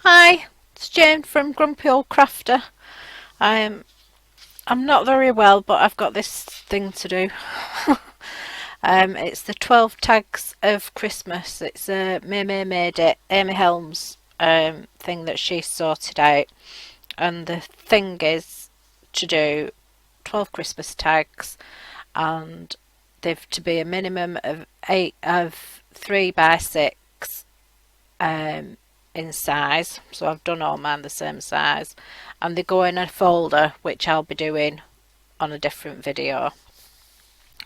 Hi, it's Jane from Grumpy Old Crafter. I'm I'm not very well, but I've got this thing to do. It's the 12 tags of Christmas. It's May May made it, Amy Helms thing that she sorted out, and the thing is to do 12 Christmas tags, and they've to be a minimum of 3 by 6 um, in size. So I've done all mine the same size, and they go in a folder which I'll be doing on a different video.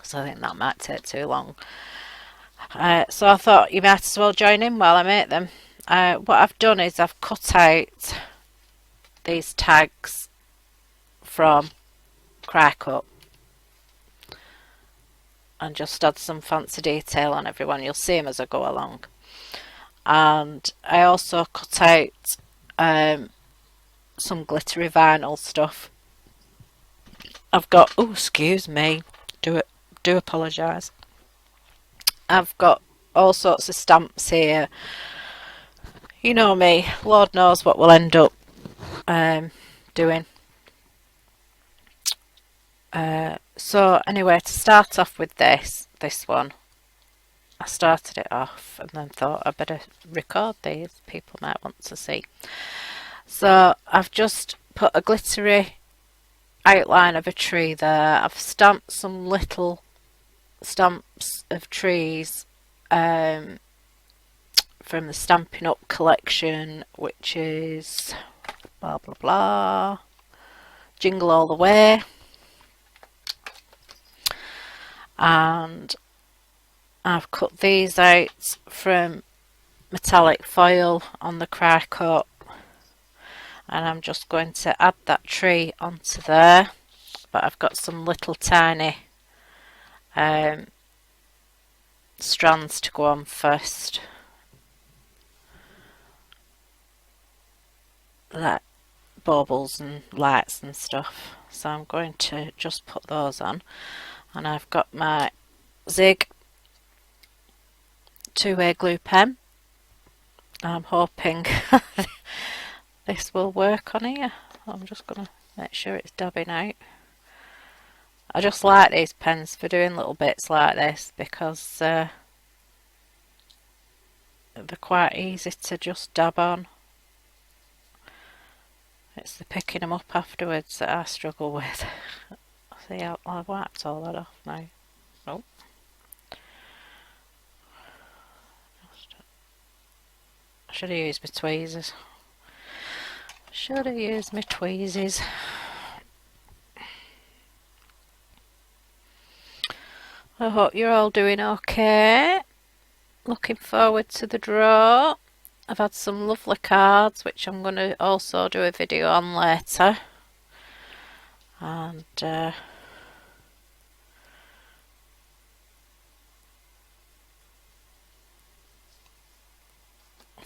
So I think that might take too long. So I thought you might as well join in while I make them. What I've done is I've cut out these tags from Cry Cut and just add some fancy detail on everyone. You'll see them as I go along. And I also cut out some glittery vinyl stuff. I've got, oh, excuse me, do apologise. I've got all sorts of stamps here. You know me, Lord knows what we'll end up doing. So anyway, to start off with this one, I started it off and then thought I better record these, people might want to see. So I've just put a glittery outline of a tree there. I've stamped some little stamps of trees from the Stampin' Up collection, which is blah blah blah, Jingle All the Way. And I've cut these out from metallic foil on the Cry Cut, and I'm just going to add that tree onto there, but I've got some little tiny strands to go on first, like baubles and lights and stuff. So I'm going to just put those on, and I've got my Zig 2-way glue pen. I'm hoping this will work on here. I'm just going to make sure it's dabbing out. I just like these pens for doing little bits like this because they're quite easy to just dab on. It's the picking them up afterwards that I struggle with. See, I've wiped all that off now. Oh. I should have used my tweezers. Should have used my tweezers. I hope you're all doing okay. Looking forward to the draw. I've had some lovely cards which I'm going to also do a video on later. And I've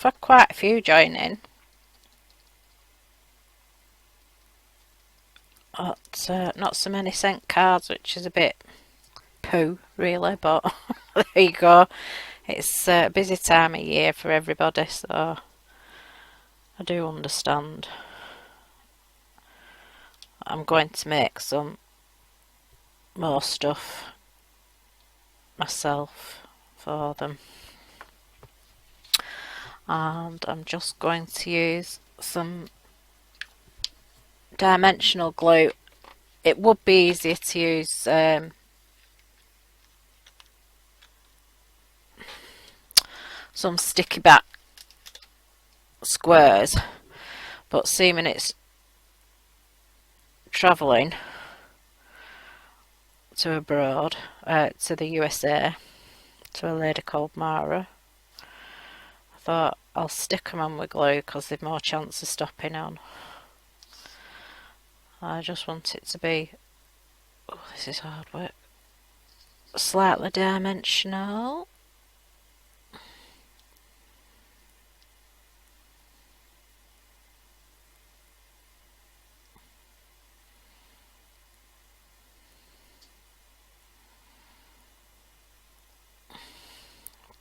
had quite a few join in. But not so many sent cards, which is a bit poo really, but there you go. It's a busy time of year for everybody, so I do understand. I'm going to make some more stuff myself for them, and I'm just going to use some dimensional glue. It would be easier to use some sticky back squares, but seeming it's travelling to abroad, to the USA, to a lady called Maura, I thought I'll stick them on with glue because they've more chance of stopping on. I just want it to be, oh, this is hard work, slightly dimensional.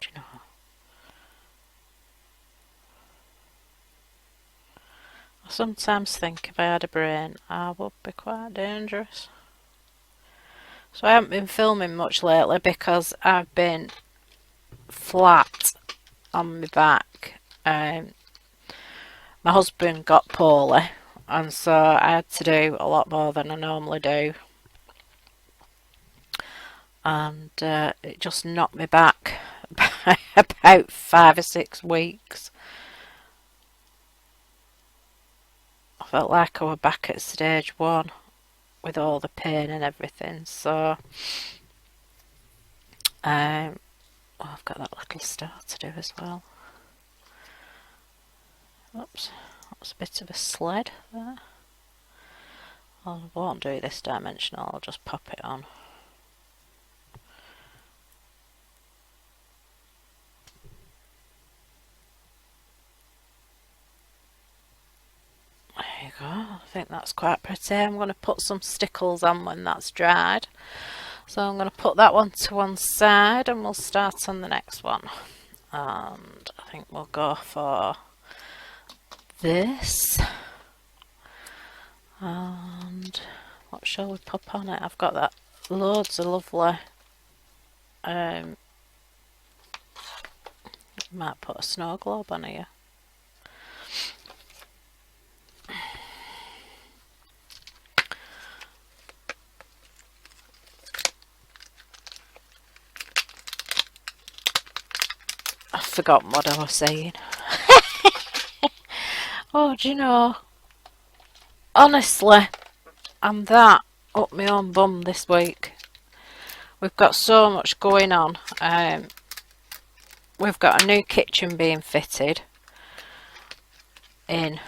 Do you know? I sometimes think if I had a brain, I would be quite dangerous. So I haven't been filming much lately because I've been flat on my back. My husband got poorly, and so I had to do a lot more than I normally do. And it just knocked me back by about 5 or 6 weeks. I felt like I was back at stage 1 with all the pain and everything. So I've got that little star to do as well. Oops, that's a bit of a sled there. I won't do this dimensional, I'll just pop it on. There you go, I think that's quite pretty. I'm going to put some stickles on when that's dried. So I'm going to put that one to one side and we'll start on the next one. And I think we'll go for this. And what shall we pop on it? I've got that loads of lovely might put a snow globe on here. I've forgotten what I was saying. Oh, do you know, honestly, I'm that up my own bum this week. We've got so much going on. We've got a new kitchen being fitted in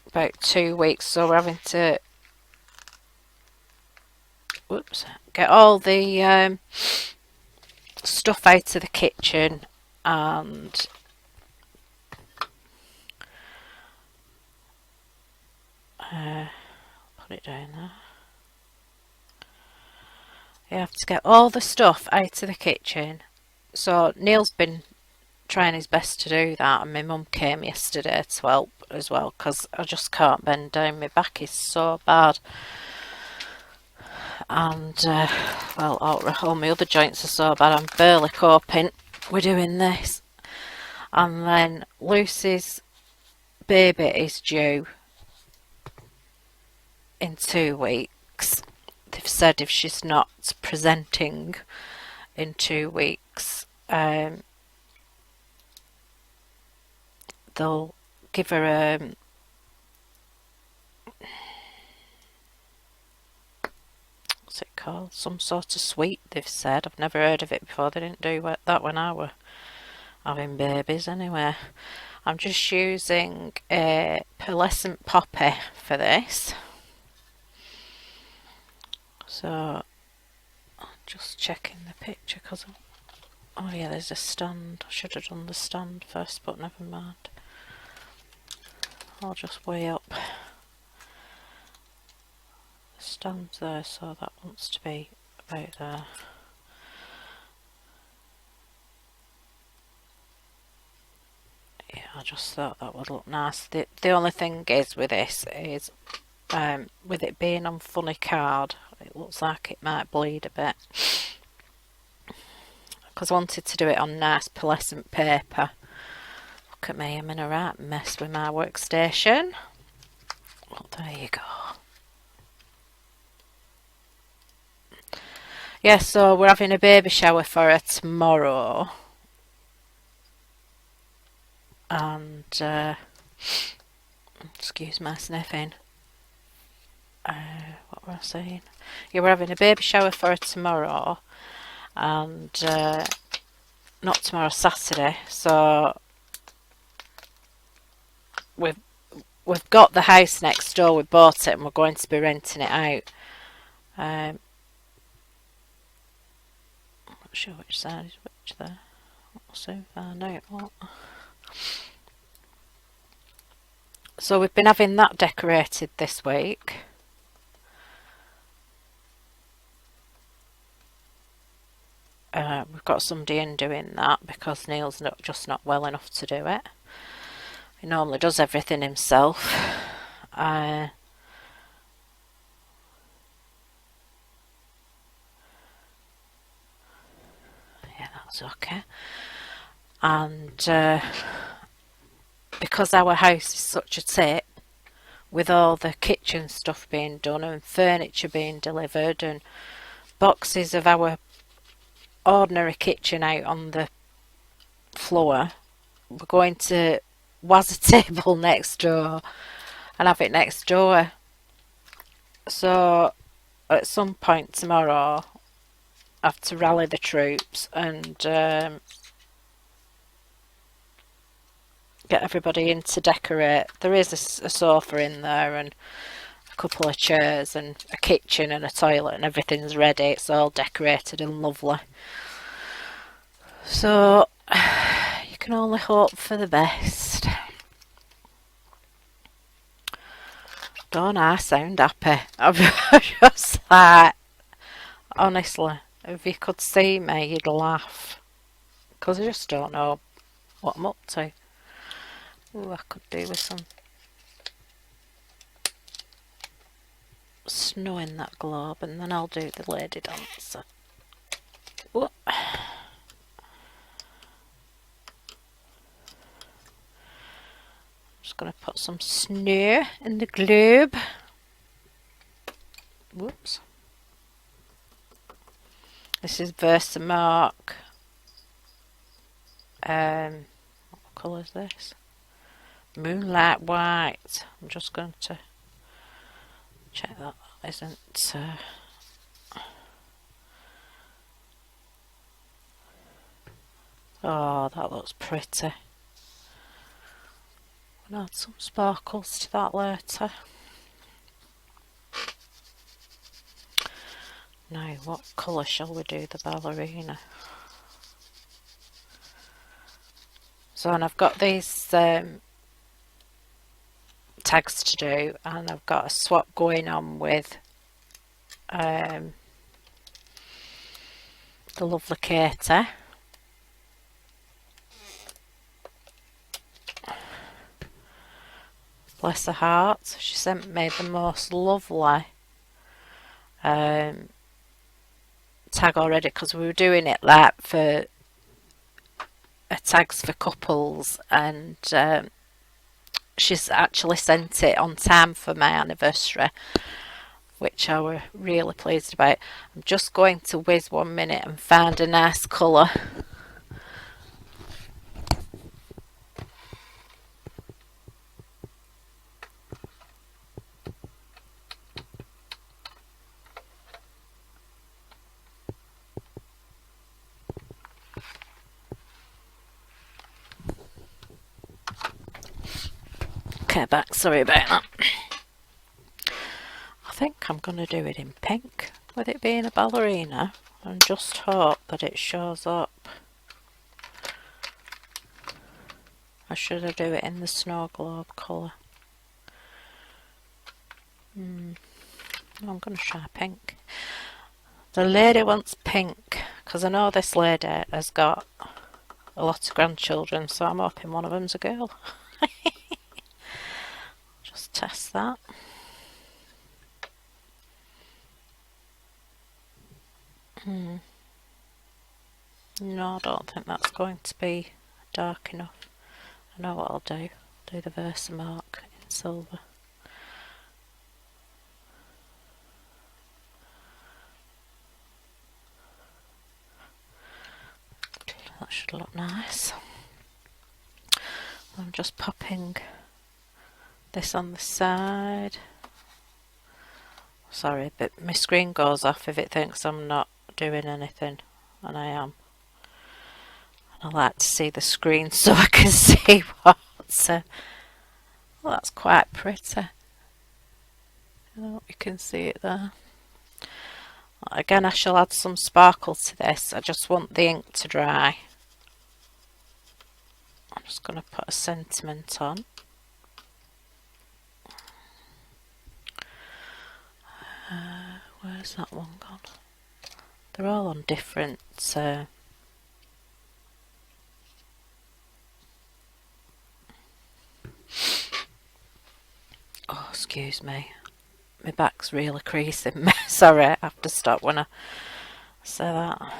about 2 weeks, so we're having to get all the stuff out of the kitchen and put it down there. You have to get all the stuff out of the kitchen. So Neil's been trying his best to do that, and my mum came yesterday to help as well because I just can't bend down. My back is so bad, and well, all my other joints are so bad. I'm barely coping with doing this. And then Lucy's baby is due in 2 weeks. They've said if she's not presenting in 2 weeks, they'll give her what's it called? Some sort of sweet, they've said. I've never heard of it before. They didn't do that when I were having babies anyway. I'm just using a pearlescent poppy for this. So I'm just checking the picture because oh yeah, there's a stand. I should have done the stand first, but never mind. I'll just weigh up. The stand's there, so that wants to be about there. Yeah, I just thought that would look nice. The only thing is with this is with it being on funny card, it looks like it might bleed a bit. Because I wanted to do it on nice pearlescent paper. Look at me, I'm in a right mess with my workstation. Well, there you go. Yeah, so we're having a baby shower for her tomorrow. And excuse my sniffing. What were I saying? Yeah, we're having a baby shower for her tomorrow, and not tomorrow, Saturday. So we've got the house next door. We bought it, and we're going to be renting it out. I'm not sure which side is which there. We'll soon find out what. So we've been having that decorated this week. We've got somebody in doing that because Neil's just not well enough to do it. He normally does everything himself. Yeah, that's okay. And because our house is such a tip, with all the kitchen stuff being done and furniture being delivered and boxes of our ordinary kitchen out on the floor, we're going to was a table next door and have it next door. So at some point tomorrow I have to rally the troops and get everybody in to decorate. There is a sofa in there and a couple of chairs and a kitchen and a toilet and everything's ready. It's all decorated and lovely. So you can only hope for the best. Don't I sound happy? I'm just like, honestly, if you could see me, you'd laugh. Because I just don't know what I'm up to. Ooh, I could do with some snow in that globe, and then I'll do the lady dancer. Ooh. Just going to put some snow in the globe. Whoops. This is Versamark. What colour is this? Moonlight White. I'm just going to check that isn't oh, that looks pretty. I'll add some sparkles to that later. Now, what colour shall we do the ballerina? So, and I've got these tags to do, and I've got a swap going on with the lovely Katie. Bless her heart. She sent me the most lovely tag already, because we were doing it like for tags for couples, and she's actually sent it on time for my anniversary, which I were really pleased about. I'm just going to whiz 1 minute and find a nice colour. Okay, back, sorry about that. I think I'm going to do it in pink, with it being a ballerina, and just hope that it shows up. Or should I do it in the snow globe colour? I'm going to try pink. The lady wants pink, because I know this lady has got a lot of grandchildren, so I'm hoping one of them's a girl. Just test that. No, I don't think that's going to be dark enough. I know what I'll do. Do the Versamark in silver. That should look nice. I'm just popping this on the side. Sorry, but my screen goes off if it thinks I'm not doing anything, and I am. And I like to see the screen so I can see what's well, that's quite pretty. I hope you can see it there. Again, I shall add some sparkle to this. I just want the ink to dry. I'm just going to put a sentiment on. Where's that one gone? They're all on different Excuse me. My back's really creasing me. Sorry, I have to stop when I say that.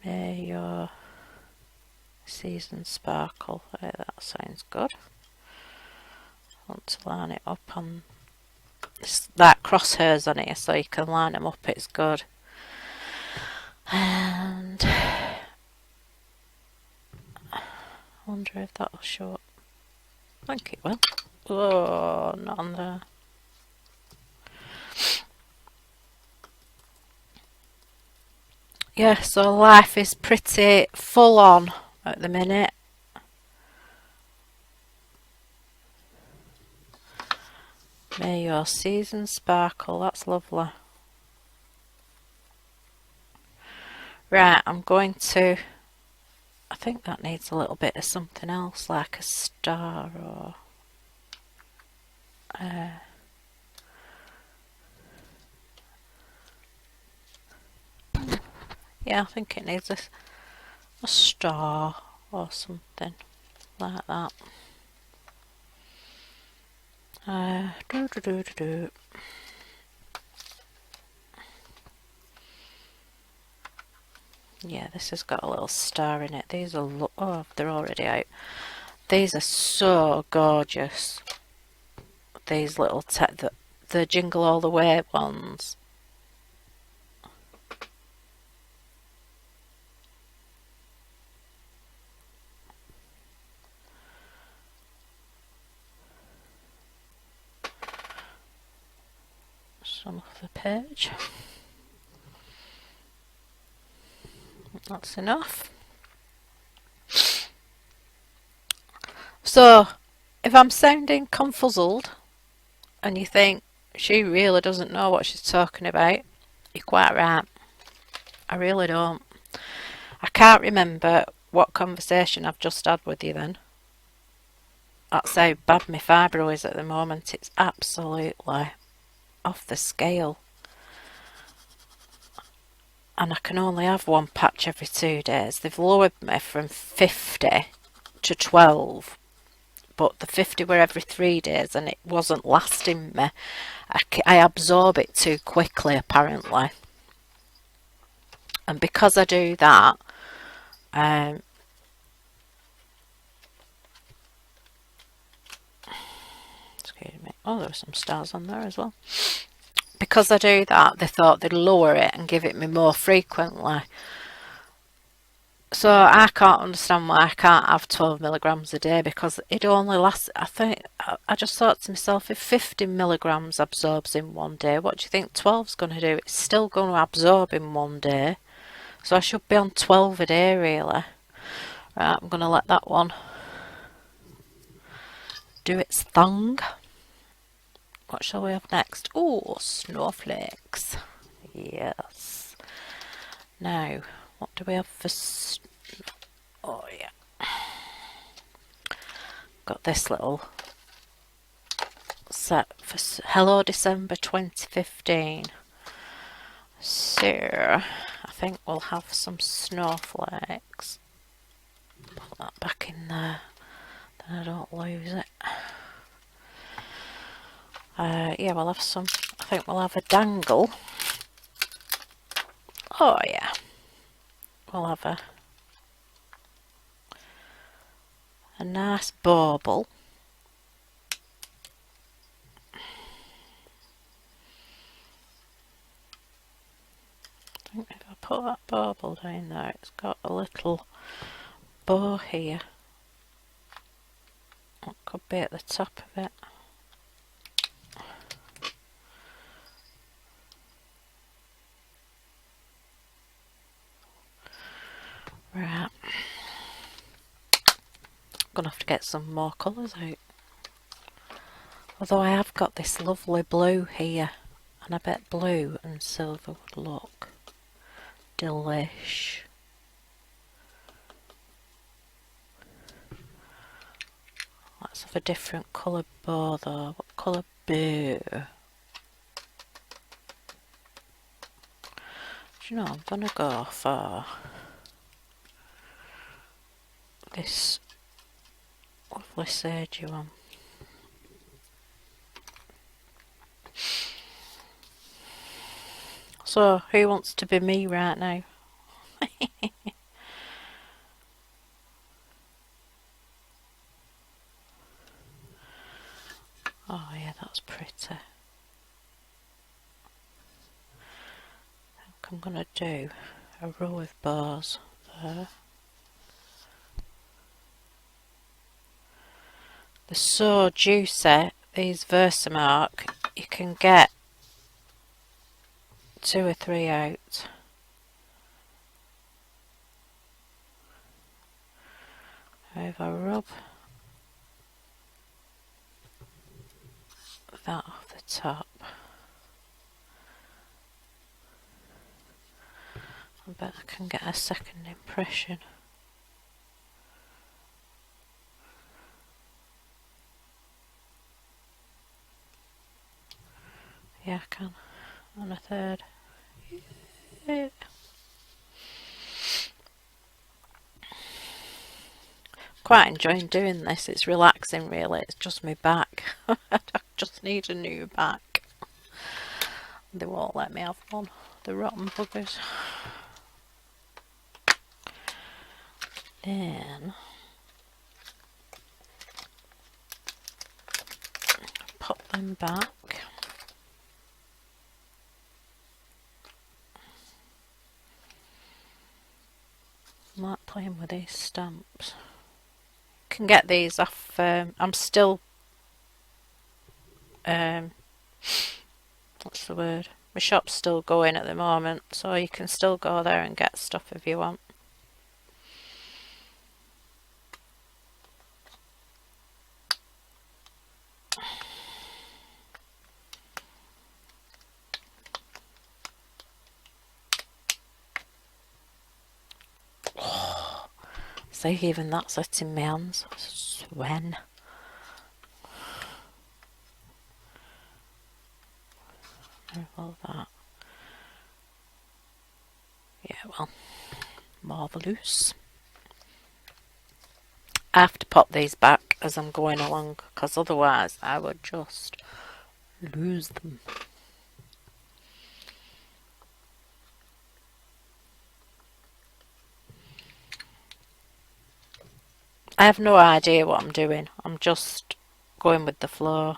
May your season sparkle. Right, that sounds good. I want to line it up on this, that crosshairs on here so you can line them up. It's good. And I wonder if that'll show up. I think it will. Oh, not on there. Yeah, so life is pretty full on at the minute. May your season sparkle. That's lovely. Right, I'm going to... I think that needs a little bit of something else, like a star or... yeah, I think it needs a star or something like that. Yeah, this has got a little star in it. These are oh, they're already out. These are so gorgeous. These little the Jingle All the Way ones. Some of the page. That's enough. So, if I'm sounding confuzzled and you think she really doesn't know what she's talking about, you're quite right. I really don't. I can't remember what conversation I've just had with you then. That's how bad my fibro is at the moment. It's absolutely off the scale. And I can only have one patch every 2 days. They've lowered me from 50 to 12. But the 50 were every 3 days and it wasn't lasting me. I absorb it too quickly, apparently. And because I do that, excuse me. Oh, there were some stars on there as well. Because I do that, they thought they'd lower it and give it me more frequently. So I can't understand why I can't have 12 milligrams a day, because it only lasts, I think, I just thought to myself, if 50 milligrams absorbs in 1 day, what do you think 12's going to do? It's still going to absorb in 1 day. So I should be on 12 a day, really. Right, I'm going to let that one do its thing. What shall we have next? Oh, snowflakes. Yes. Now, what do we have for... oh, yeah. Got this little set for Hello December 2015. So, I think we'll have some snowflakes. Put that back in there, then I don't lose it. Yeah, we'll have some. I think we'll have a dangle. Oh yeah. We'll have a nice bauble. I think if I put that bauble down there, it's got a little bow here. It could be at the top of it. Right. Gonna have to get some more colours out. Although I have got this lovely blue here, and I bet blue and silver would look delish. Let's have a different colour bow though. What colour bow? Do you know, I'm gonna go for this Lovely sagey one. So, who wants to be me right now? Oh yeah, that's pretty. I think I'm gonna do a row of bars there. They're so juicy, these Versamark. You can get 2 or 3 out. If I rub that off the top, I bet I can get a second impression. Yeah, I can. And a third. Yeah. Quite enjoying doing this. It's relaxing, really. It's just my back. I just need a new back. They won't let me have one. The rotten buggers. Then pop them back. I like playing with these stamps. Can get these off. I'm still. What's the word? My shop's still going at the moment, so you can still go there and get stuff if you want. See, even that's hitting my hands. Swen. All that. Yeah, well, marvellous. I have to pop these back as I'm going along, because otherwise I would just lose them. I have no idea what I'm doing. I'm just going with the flow.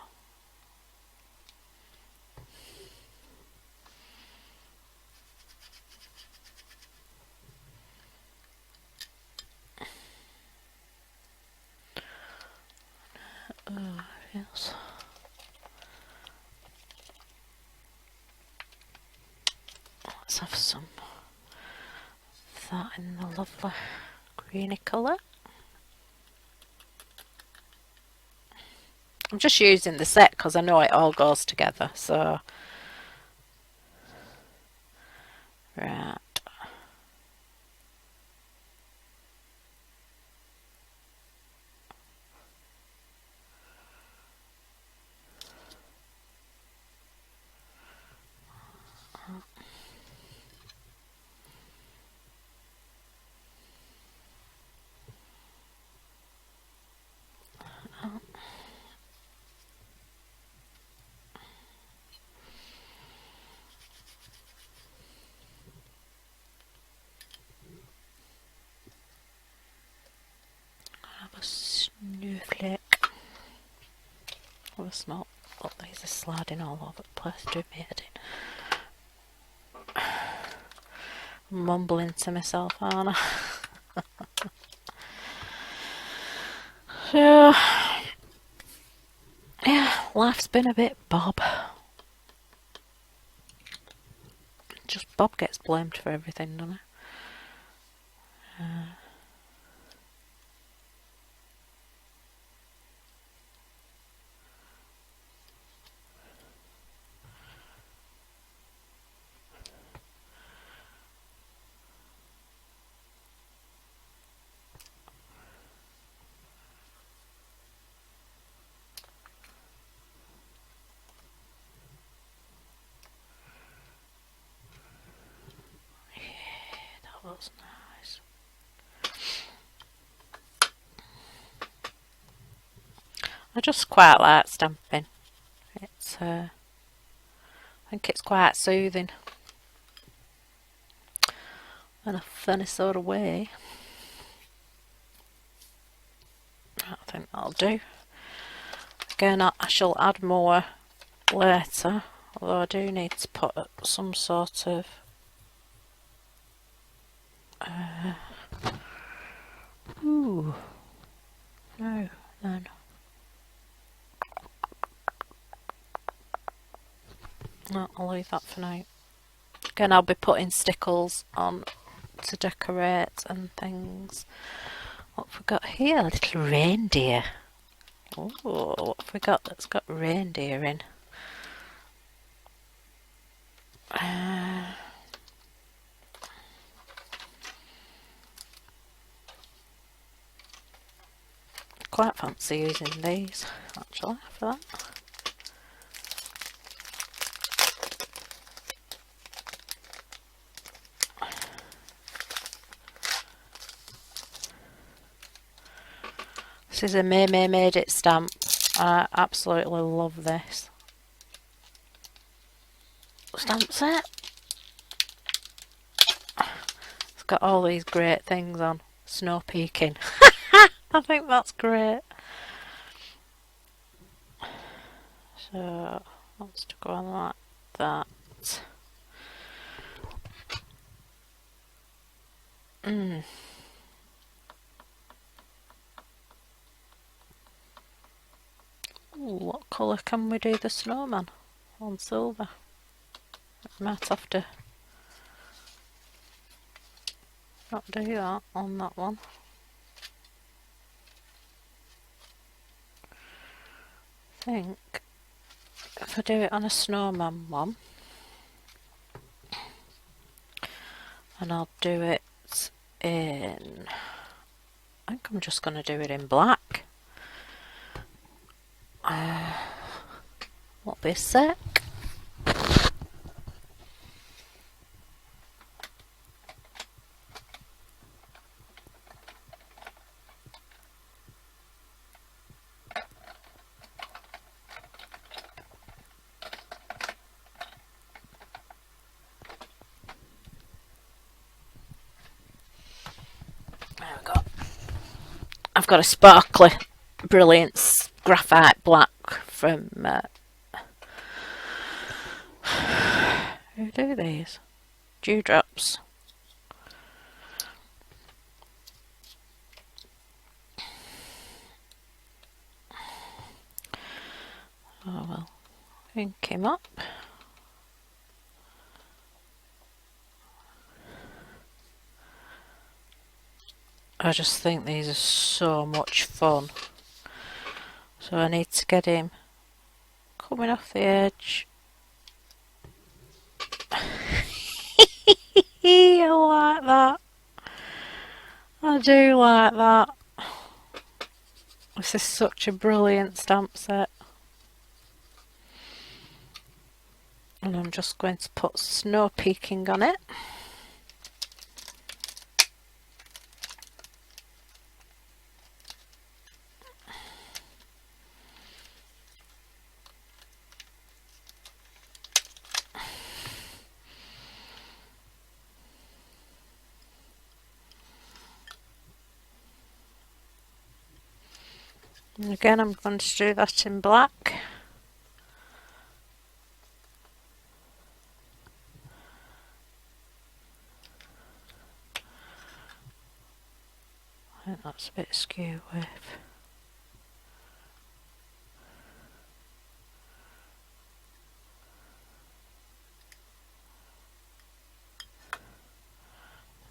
Yes. Let's have some of that in the lovely greeny colour. I'm just using the set because I know it all goes together, so right. Have a snowflake. Have a smell. Oh, these are sliding all over the place. Do me head in. Mumbling to myself, aren't I? So, yeah, life's been a bit Bob. Just Bob gets blamed for everything, doesn't he? That was nice. I just quite like stamping. It's I think it's quite soothing in a funny sort of way. I think that'll do. Again, I shall add more later, although I do need to put some sort of no, then. No, I'll leave that for now. Again, I'll be putting stickles on to decorate and things. What have we got here? A little reindeer. Oh, what have we got that's got reindeer in? Quite fancy using these, actually, for that. This is a May May Made It stamp. I absolutely love this stamp set. It's got all these great things on. Snow peeking. I think that's great. So, wants to go on like that. Ooh, what colour can we do the snowman on silver? We might have to not do that on that one. I think if I do it on a snowman one, and I'll do it in, I think I'm just going to do it in black. Won't be a sec. There we go. I've got a sparkly, brilliant graphite black from who do these? Dewdrops. Oh well, ink him up. I just think these are so much fun. So I need to get him coming off the edge. I like that. I do like that. This is such a brilliant stamp set. And I'm just going to put snow peeking on it. And again, I'm going to do that in black. I think that's a bit skew with.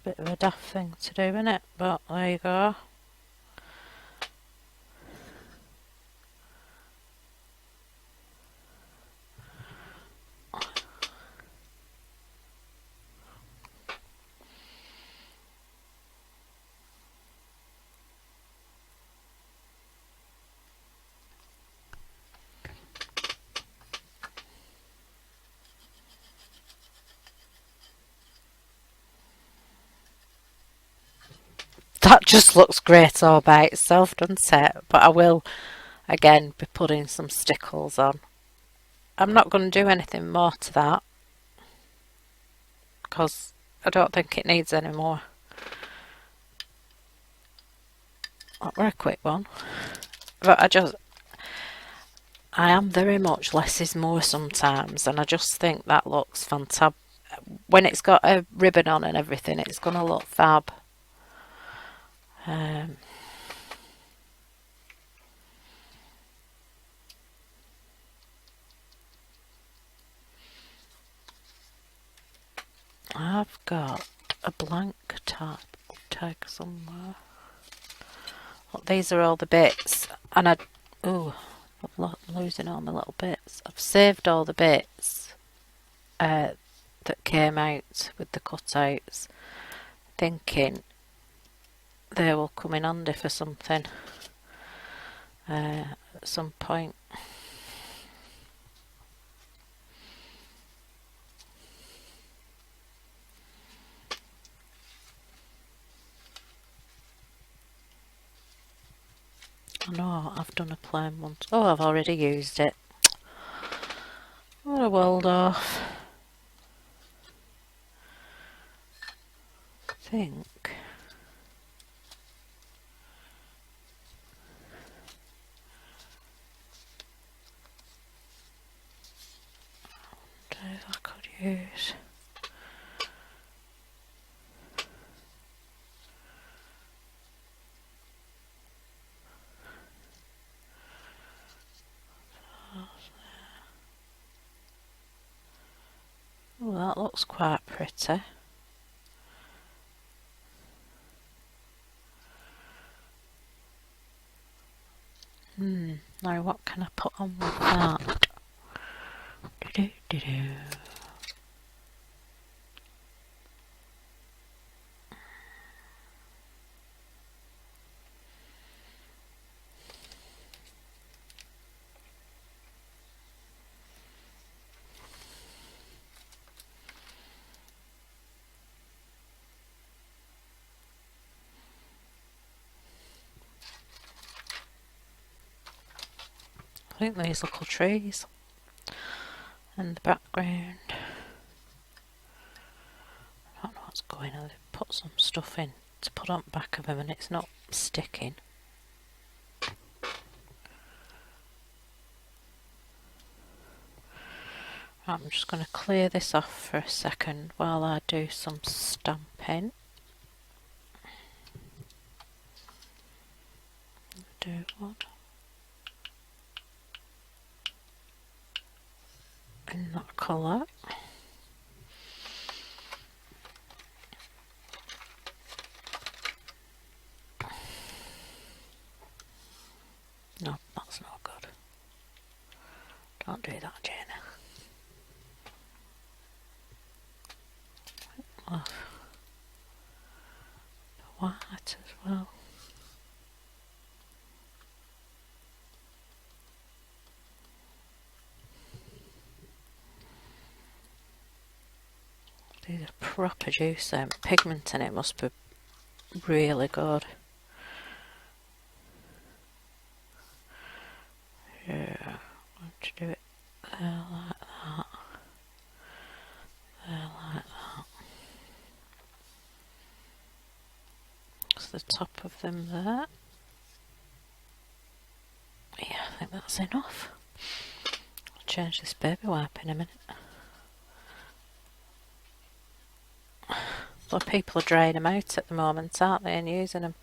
Bit of a daft thing to do, isn't it? But there you go. That just looks great all by itself, doesn't it? But I will again be putting some stickles on. I'm not going to do anything more to that because I don't think it needs any more. That were a quick one, but I am very much less is more sometimes, and I just think that looks fantastic. When it's got a ribbon on and everything, it's going to look fab. I've got a blank tag somewhere. Look, these are all the bits, and I'm losing all my little bits. I've saved all the bits that came out with the cutouts, thinking they will come in handy for something at some point. I know I've done a plain one. Oh, I've already used it. What a Waldorf. I think. I wonder if I could use. Oh, that looks quite pretty. Now what can I put on with that? I think these little trees in the background. I don't know what's going on. They've put some stuff in to put on the back of them and it's not sticking. I'm just going to clear this off for a second while I do some stamping. Do what? In that colour. No, that's not good. Don't do that, Jane. Oh. White as well. These are proper juice. Pigment in it must be really good. Yeah, I want to do it there like that. There like that. That's the top of them there. Yeah, I think that's enough. I'll change this baby wipe in a minute. Well, people are drying them out at the moment, aren't they, and using them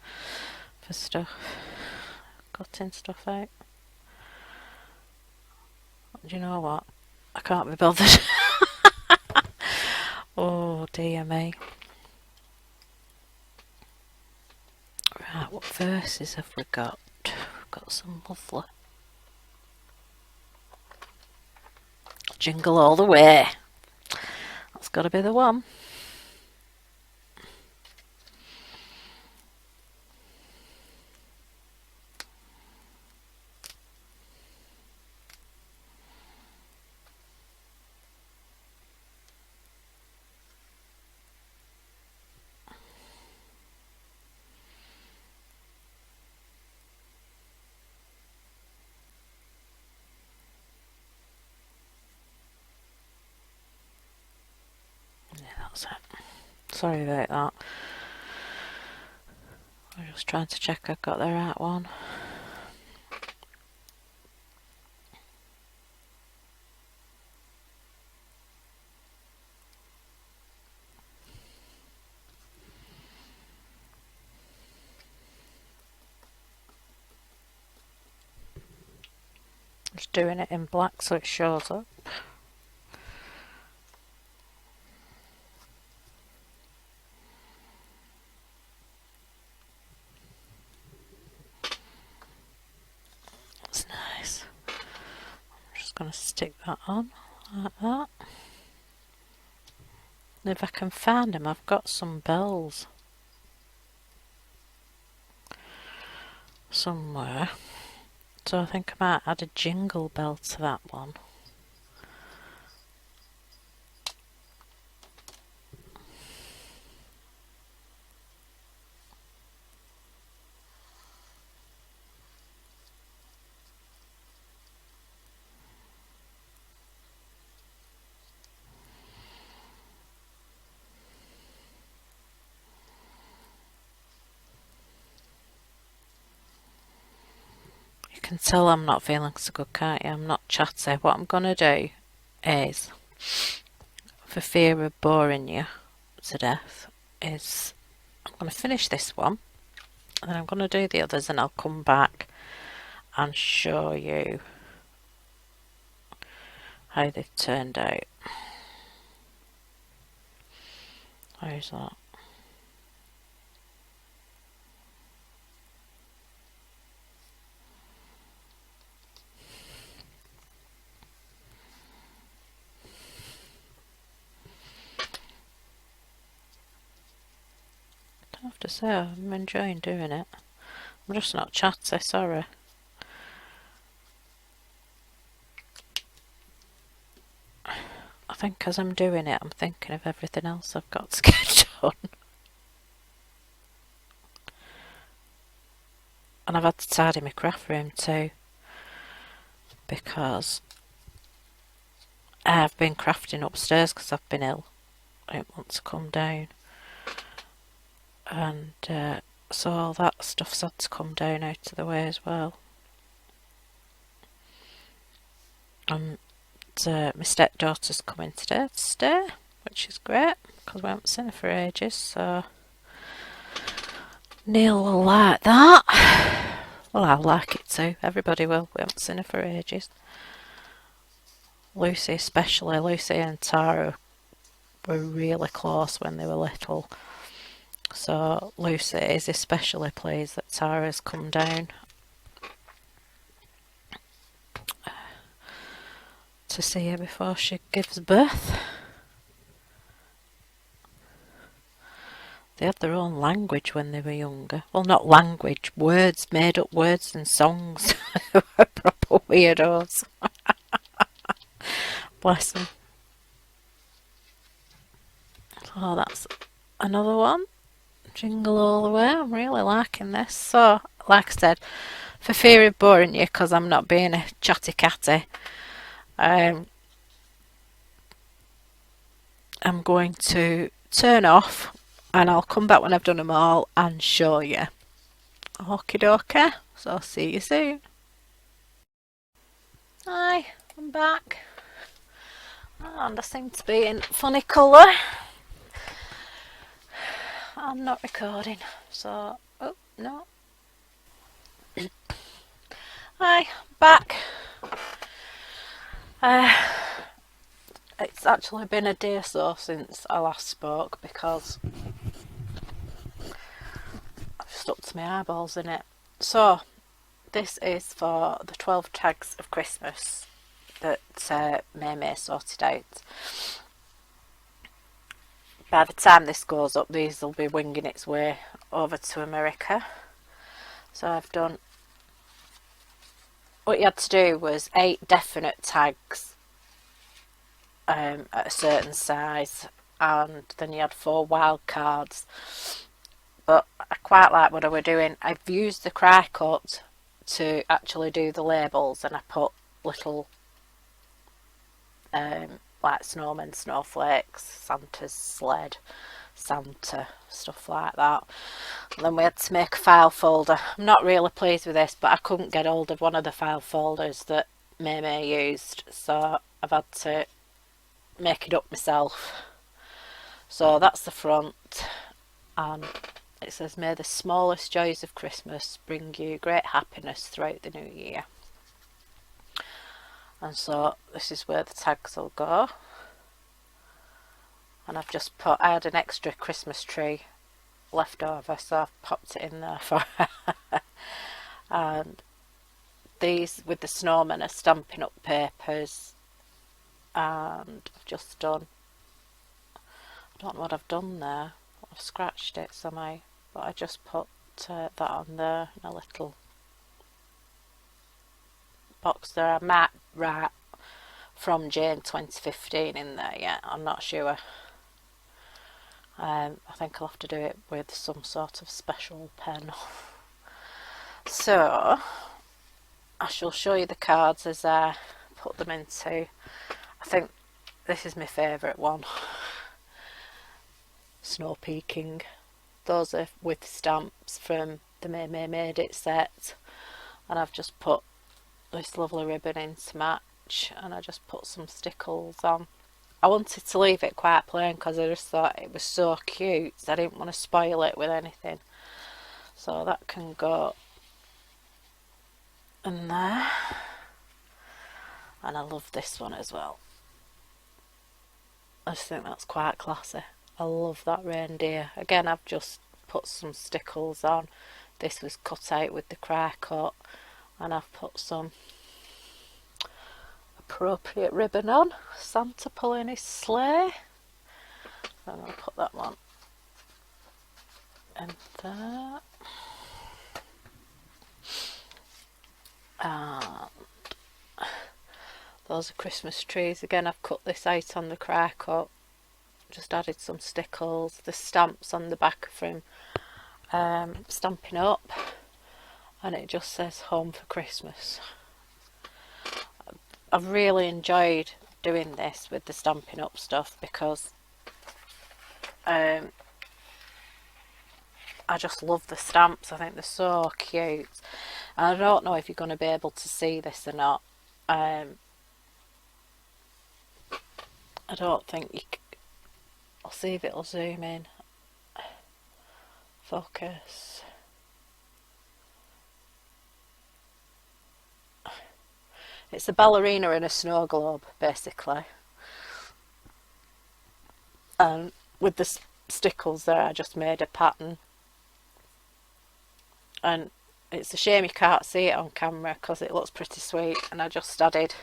for stuff, cutting stuff out. Do you know what? I can't be bothered. Oh dear me. Right, what verses have we got? We've got some lovely. Jingle All the Way. That's got to be the one. That's it. Sorry about that. I'm just trying to check I've got the right one. Just doing it in black so it shows up. That's nice. I'm just going to stick that on like that. And if I can find them, I've got some bells somewhere. So I think I might add a jingle bell to that one. You can tell I'm not feeling so good, can't you? I'm not chatty. What I'm going to do is, for fear of boring you to death, is I'm going to finish this one and then I'm going to do the others and I'll come back and show you how they've turned out. How's that? I have to say I'm enjoying doing it. I'm just not chatty, sorry. I think as I'm doing it, I'm thinking of everything else I've got to get done. And I've had to tidy my craft room too, because I've been crafting upstairs because I've been ill. I didn't want to come down. And so all that stuff's had to come down out of the way as well. My stepdaughter's coming today to stay, which is great because we haven't seen her for ages, so Neil will like that. Well, I'll like it too. Everybody will. We haven't seen her for ages. Lucy especially. Lucy and Tara were really close when they were little. So Lucy is especially pleased that Tara's come down to see her before she gives birth. They had their own language when they were younger. Well, not language, words, made up words and songs. They were proper weirdos. Bless them. Oh, that's another one. Jingle all the way. I'm really liking this. So, like I said, for fear of boring you, because I'm not being a chatty catty, I'm going to turn off and I'll come back when I've done them all and show you. Okie dokie. So I'll see you soon. Hi, I'm back. And I seem to be in funny colour. I'm not recording, so oh no. Hi, back. It's actually been a day or so since I last spoke because I've stuck to my eyeballs in it. So this is for the 12 tags of Christmas that May May sorted out. By the time this goes up, these will be winging its way over to America. So I've done, what you had to do was 8 definite tags at a certain size, and then you had 4 wild cards. But I quite like what I were doing. I've used the cry cut to actually do the labels, and I put little like snowmen, snowflakes, Santa's sled, Santa, stuff like that. And then we had to make a file folder. I'm not really pleased with this, but I couldn't get hold of one of the file folders that May May used, so I've had to make it up myself. So that's the front, and it says, "May the smallest joys of Christmas bring you great happiness throughout the new year." And so this is where the tags will go. And I've just put, I had an extra Christmas tree left over, so I've popped it in there for her. And these with the snowmen are Stampin' Up papers, and I've just done, I don't know what I've done there, I've scratched it somehow, but I just put that on there in a little box there. I might write "From Jane 2015" in there yet, I'm not sure. I think I'll have to do it with some sort of special pen. So I shall show you the cards as I put them into. I think this is my favourite one. Snow Peaking. Those are with stamps from the May May Made It set, and I've just put this lovely ribbon in to match, and I just put some stickles on. I wanted to leave it quite plain because I just thought it was so cute, so I didn't want to spoil it with anything. So that can go in there. And I love this one as well. I just think that's quite classy. I love that reindeer. Again, I've just put some stickles on. This was cut out with the cry cut, and I've put some appropriate ribbon on. Santa pulling his sleigh. And I'll put that one in there. And those are Christmas trees. Again, I've cut this out on the cry cut. Just added some stickles. The stamps on the back from Stampin' Up, and it just says "Home for Christmas." I've really enjoyed doing this with the Stampin' Up stuff because I just love the stamps. I think they're so cute. And I don't know if you're going to be able to see this or not. I don't think you can. I'll see if it'll zoom in. Focus. It's a ballerina in a snow globe, basically. And with the stickles there, I just made a pattern. And it's a shame you can't see it on camera because it looks pretty sweet. And I just added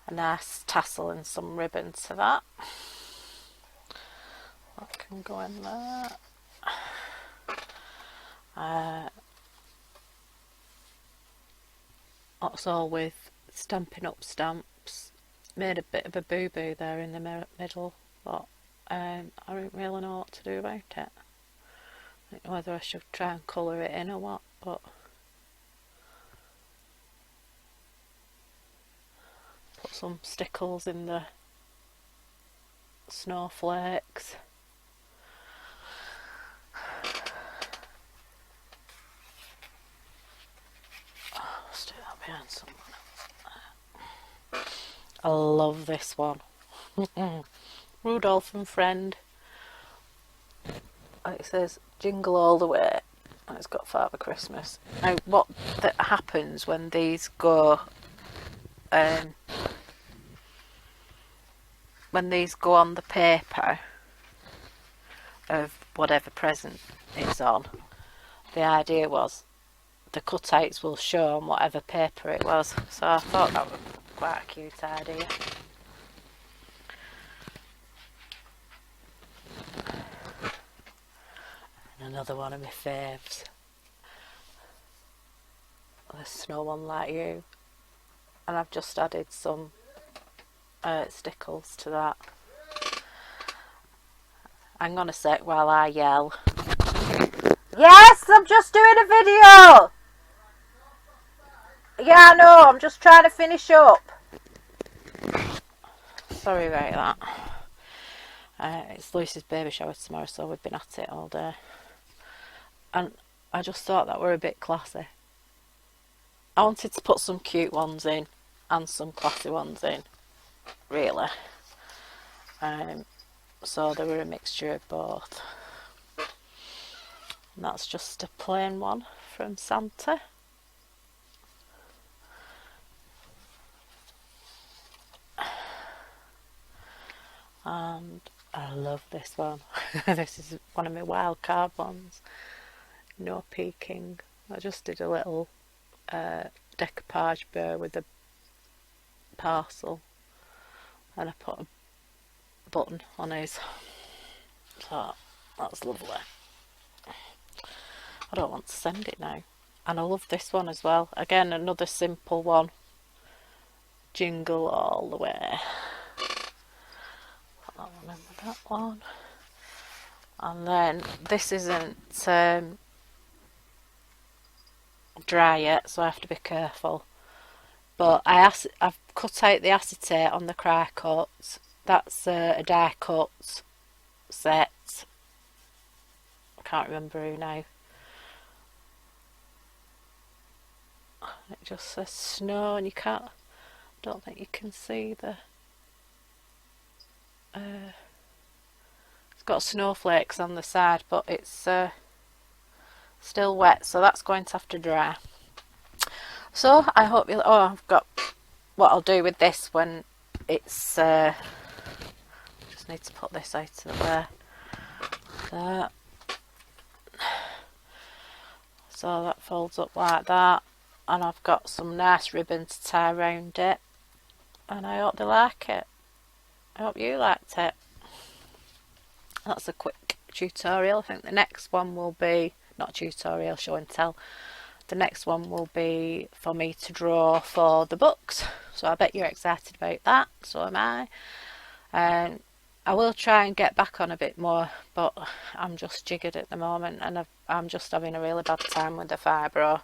a nice tassel and some ribbon to that. That can go in there. That's all with Stampin' Up stamps. Made a bit of a boo-boo there in the middle, but I don't really know what to do about it. I don't know whether I should try and colour it in or what, but put some stickles in the snowflakes. Let's do that behind someone. I love this one. Rudolph and Friend. It says "Jingle All the Way." And it's got Father Christmas. Now, what that happens when these go, on the paper of whatever present it's on, the idea was the cutouts will show on whatever paper it was. So I thought that was quite a cute idea. And another one of my faves. There's no one like you. And I've just added some stickles to that. Hang on a sec while I yell. Yes, I'm just doing a video! Yeah, I know, I'm just trying to finish up. sorry about that. It's Lucy's baby shower tomorrow, so we've been at it all day. And I just thought that were a bit classy. I wanted to put some cute ones in and some classy ones in, really. So they were a mixture of both. And that's just a plain one from Santa. And I love this one. This is one of my wild card ones. No peeking. I just did a little decoupage bow with a parcel, and I put a button on his. So that's lovely. I don't want to send it now. And I love this one as well. Again, another simple one. Jingle all the way. I don't remember that one. And then this isn't dry yet, so I have to be careful. But I've cut out the acetate on the cry cut. That's a die cut set. I can't remember who now. It just says snow, and I don't think you can see the it's got snowflakes on the side, but it's still wet, so that's going to have to dry. So I hope you. Oh, I've got what I'll do with this when it's. Just need to put this out of there. So that folds up like that, and I've got some nice ribbon to tie around it, and I hope they like it. I hope you liked it. That's a quick tutorial. I think the next one will be, not tutorial, show and tell. The next one will be for me to draw for the books. So I bet you're excited about that. So am I. And I will try and get back on a bit more, but I'm just jiggered at the moment, and I'm just having a really bad time with the fibro.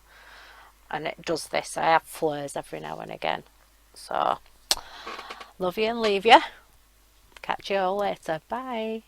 And it does this. I have flares every now and again. So love you and leave you. Catch you all later. Bye.